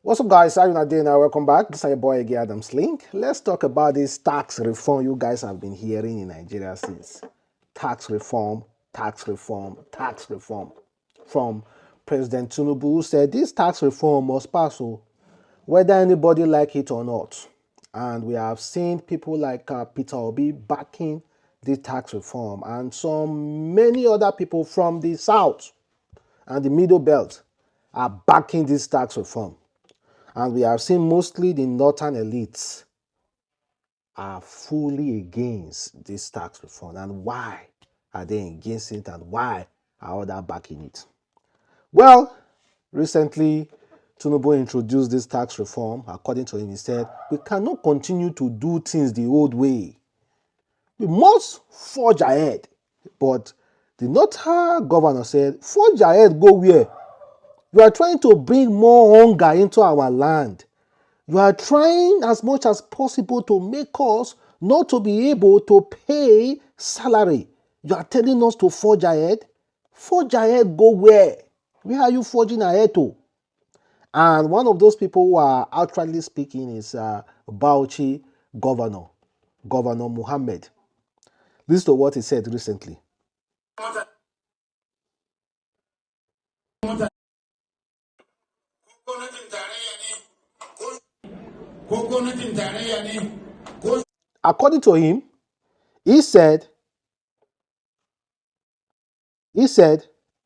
What's up, guys? How you doing? Welcome back. This is your boy again, Adamslink. Let's talk about this tax reform you guys have been hearing in Nigeria since. Tax reform, tax reform, tax reform. From President Tinubu, who said this tax reform must pass, whether anybody like it or not. And we have seen people like Peter Obi backing the tax reform, and many other people from the south and the middle belt are backing this tax reform. And we have seen mostly the northern elites are fully against this tax reform. And why are they against it, and why are others backing it? Well, recently, Tinubu introduced this tax reform. According to him, he said, we cannot continue to do things the old way. We must forge ahead. But the northern governor said, forge ahead, go where? You are trying to bring more hunger into our land. You are trying as much as possible to make us not to be able to pay salary. You are telling us to forge ahead. Forge ahead, go where? Where are you forging ahead to? And one of those people who are outrightly speaking is Bauchi governor, Governor Mohammed. Listen to what he said recently. According to him, he said,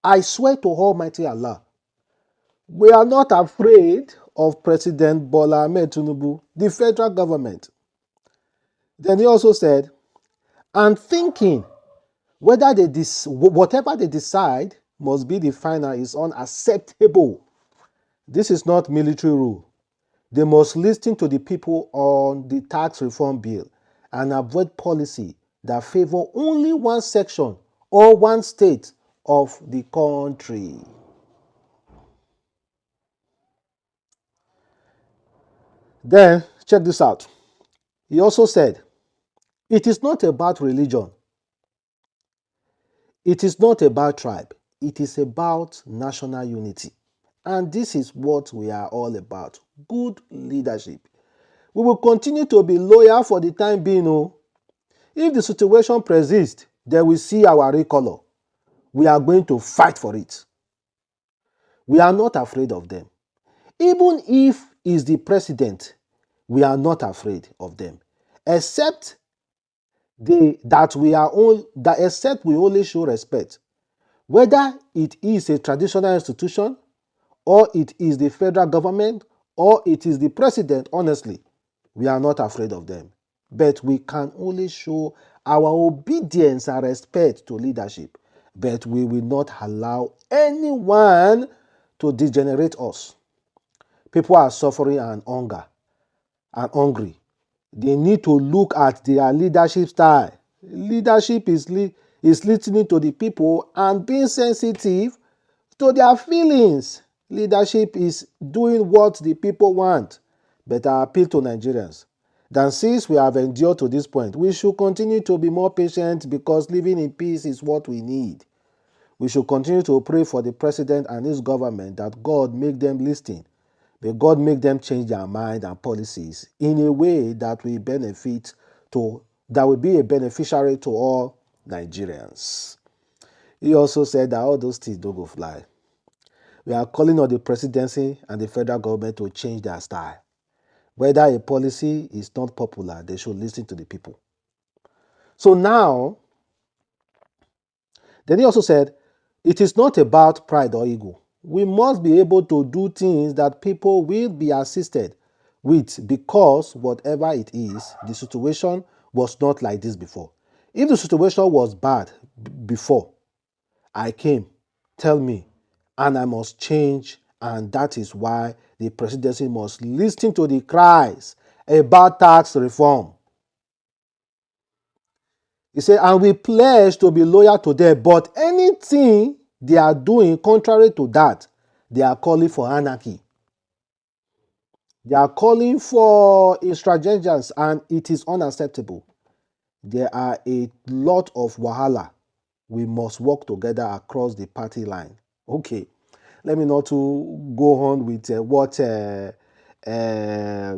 I swear to Almighty Allah, we are not afraid of President Bola Ahmed Tinubu, the federal government. Then he also said, and thinking whether whatever they decide must be the final is unacceptable. This is not military rule. They must listen to the people on the tax reform bill and avoid policy that favor only one section or one state of the country. Then, check this out. He also said, it is not about religion. It is not about tribe. It is about national unity. And this is what we are all about. Good leadership. We will continue to be loyal for the time being. If the situation persists, then we see our real color. We are going to fight for it. We are not afraid of them. Even if he's the president, we are not afraid of them. Except except we only show respect. Whether it is a traditional institution, or it is the federal government, or it is the president, honestly, we are not afraid of them. But we can only show our obedience and respect to leadership. But we will not allow anyone to degenerate us. People are suffering and hungry. They need to look at their leadership style. Leadership is listening to the people and being sensitive to their feelings. Leadership is doing what the people want. But I appeal to Nigerians that since we have endured to this point, we should continue to be more patient, because living in peace is what we need. We should continue to pray for the president and his government that God make them listen. May God make them change their mind and policies in a way that will be a beneficiary to all Nigerians. He also said that all those things don't go fly. We are calling on the presidency and the federal government to change their style. Whether a policy is not popular, they should listen to the people. So now, then he also said, it is not about pride or ego. We must be able to do things that people will be assisted with, because whatever it is, the situation was not like this before. If the situation was bad before, I came, tell me, and I must change, and that is why the presidency must listen to the cries about tax reform. He said, and we pledge to be loyal to them, but anything they are doing contrary to that, they are calling for anarchy. They are calling for extravagance, and it is unacceptable. There are a lot of wahala. We must work together across the party line. Okay, let me not to go on with what uh,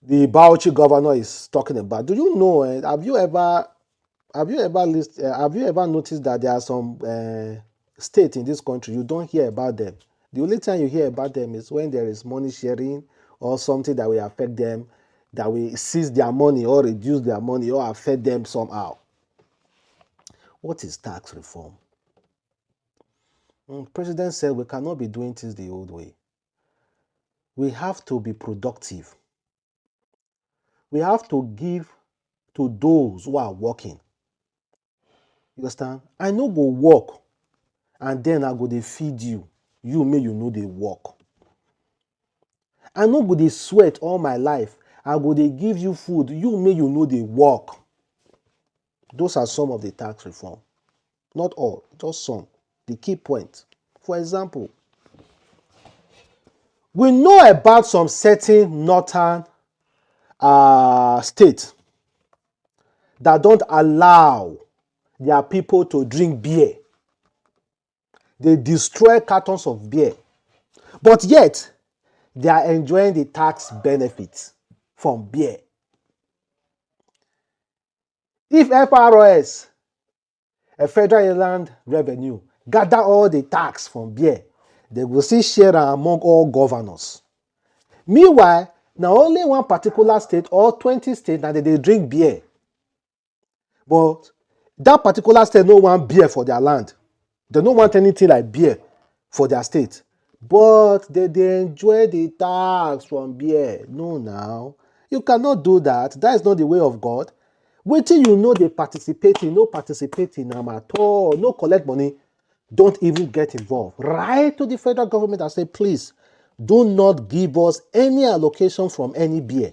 the Bauchi governor is talking about. Do you know? Have you ever noticed that there are some states in this country you don't hear about them? The only time you hear about them is when there is money sharing or something that will affect them, that will seize their money or reduce their money or affect them somehow. What is tax reform? President said we cannot be doing things the old way. We have to be productive. We have to give to those who are working. You understand? I no go work and then I go dey feed you. You make you know dey work. I no go dey sweat all my life. I go dey give you food. You make you know dey work. Those are some of the tax reform. Not all, just some. The key point. For example, we know about some certain northern states that don't allow their people to drink beer. They destroy cartons of beer. But yet, they are enjoying the tax benefits from beer. If FRS, a Federal Inland Revenue, gather all the tax from beer, they will still share among all governors. Meanwhile, now only one particular state or 20 states that they drink beer. But that particular state no want beer for their land. They don't want anything like beer for their state. But they enjoy the tax from beer. No, now. You cannot do that. That is not the way of God. Wait till you know they participate in, no participate in them at all, no collect money, don't even get involved. Write to the federal government and say, please, do not give us any allocation from any beer.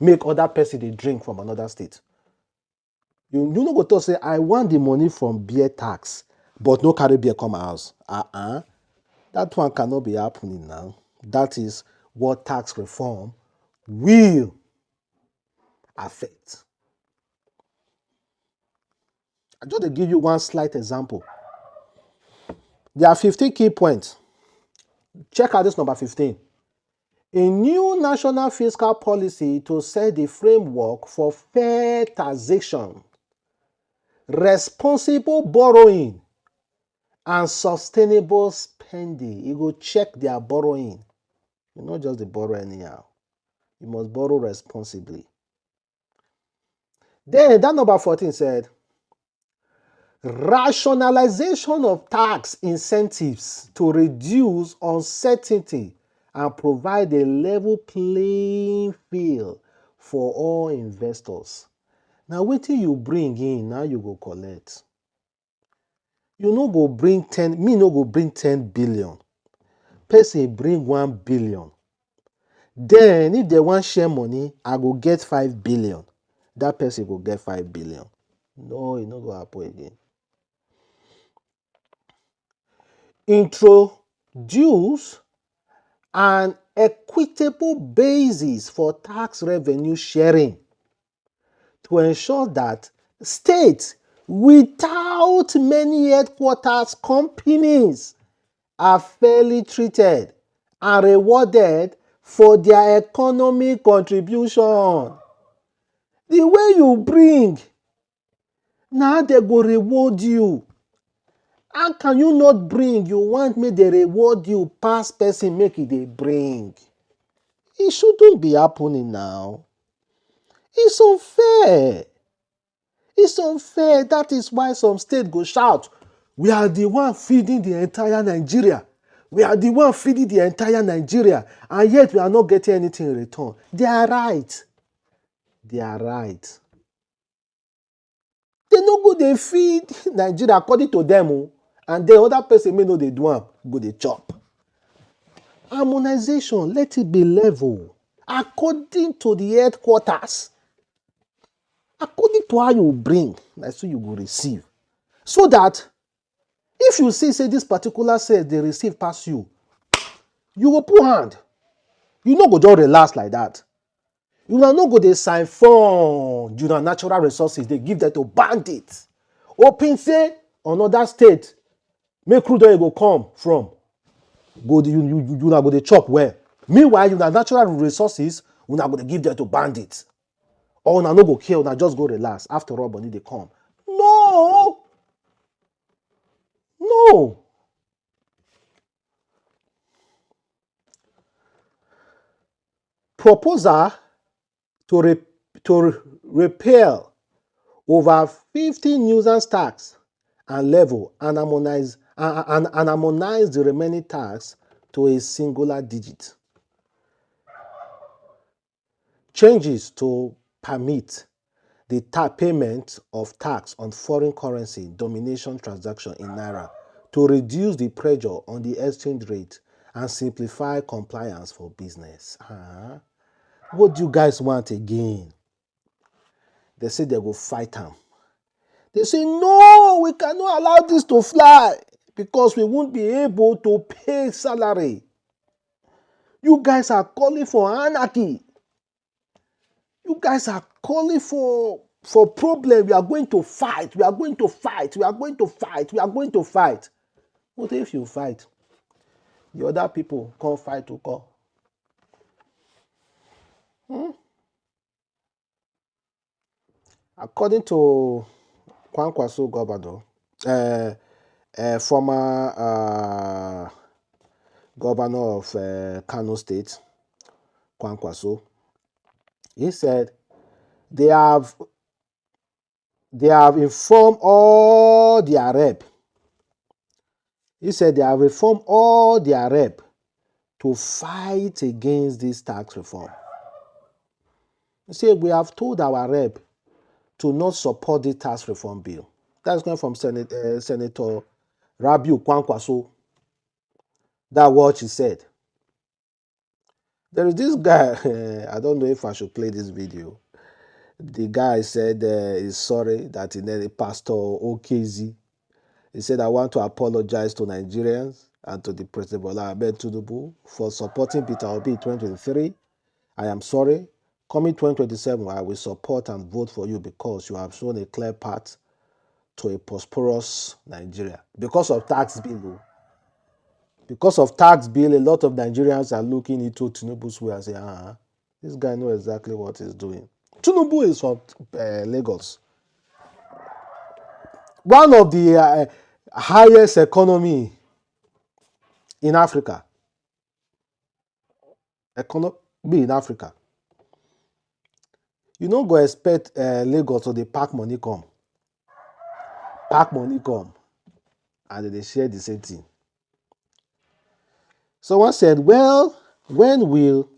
Make other person they drink from another state. You no go to say, I want the money from beer tax, but no carry beer come house. That one cannot be happening now. That is what tax reform will affect. I just to give you one slight example. There are 15 key points. Check out this number 15. A new national fiscal policy to set the framework for fair taxation, responsible borrowing, and sustainable spending. You go check their borrowing. You not just the borrow anyhow. You must borrow responsibly. Then that number 14 said, rationalization of tax incentives to reduce uncertainty and provide a level playing field for all investors. Now, wetin you bring in, now you go collect. You no go bring 10, me no go bring 10 billion. Person bring 1 billion. Then, if they want share money, I go get 5 billion. That person go get 5 billion. No, it no go happen again. Introduce an equitable basis for tax revenue sharing to ensure that states without many headquarters companies are fairly treated and rewarded for their economic contribution. The way you bring, now they go reward you. How can you not bring? You want me to reward you pass person make it they bring. It shouldn't be happening now. It's unfair. It's unfair. That is why some states go shout, we are the one feeding the entire Nigeria. We are the one feeding the entire Nigeria. And yet we are not getting anything in return. They are right. They are right. They no go they feed Nigeria according to them. And the other person may know they do am, go they chop. Harmonization, let it be level. According to the headquarters. According to how you bring, that's what you go receive. So that if you see, say this particular sales they receive pass you, you go put hand. You no go just relax like that. You no go dey sign form, you know, natural resources, they give that to bandits. Open say another state, make crude oil go come from. you na go dey chop well. Meanwhile, una natural resources, una go dey give them to bandits. Or una no go care, una just go relax. After all, money dey come. No! No! Proposal to repeal over 50 nuisance tax and level and harmonize the remaining tax to a singular digit. Changes to permit the payment of tax on foreign currency domination transaction in naira to reduce the pressure on the exchange rate and simplify compliance for business. What do you guys want again? They say they go fight them. They say, no, we cannot allow this to fly because we won't be able to pay salary. You guys are calling for anarchy. You guys are calling for problem. We are going to fight. We are going to fight. We are going to fight. We are going to fight. What if you fight? The other people can't fight to call. According to Kwankwaso governor, former governor of Kano State, Kwankwaso, he said they have informed all their rep. He said they have informed all their rep to fight against this tax reform. He said we have told our rep to not support the tax reform bill. That's coming from Senator Rabiu Kwankwaso. That's what she said. There is this guy, I don't know if I should play this video. The guy said he's sorry that he named Pastor OKZ. He said, I want to apologize to Nigerians and to the President Bola Ahmed Tinubu for supporting Peter Obi in 2023. I am sorry. Coming 2027, I will support and vote for you because you have shown a clear path to a prosperous Nigeria. Because of tax bill, because of tax bill, a lot of Nigerians are looking into Tinubu's way and say, this guy knows exactly what he's doing. Tinubu is from Lagos. One of the highest economy in Africa. Economy in Africa. You don't go expect Lagos to the pack money come. Pack money come. And they share the same thing. Someone said, well, when will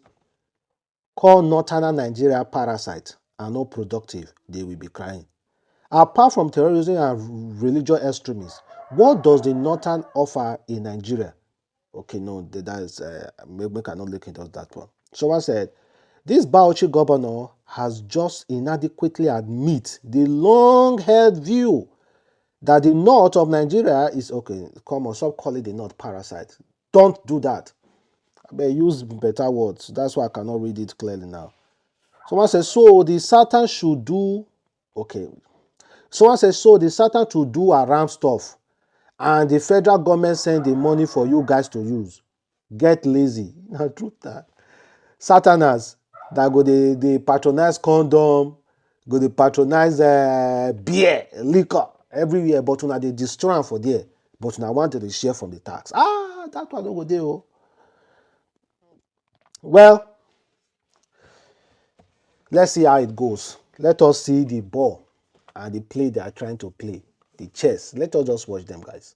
call Northern Nigeria parasite and not productive, they will be crying. Apart from terrorism and religious extremists, what does the Northern offer in Nigeria? Okay, no, that is, we cannot look into that one. Someone said, this Bauchi governor has just inadequately admit the long-held view that the north of Nigeria is, okay, come on, stop calling the north parasite. Don't do that. I use better words. That's why I cannot read it clearly now. Someone says, so the Satan should do, okay. Someone says, so the Satan to do around stuff and the federal government send the money for you guys to use. Get lazy. Now, truth that. Sataners that go they patronize condom, go they patronize beer, liquor everywhere, but when they destroy them for there, but when I wanted to share from the tax. That one don't go there. Oh. Well, let's see how it goes. Let us see the ball and the play they are trying to play, the chess. Let us just watch them, guys.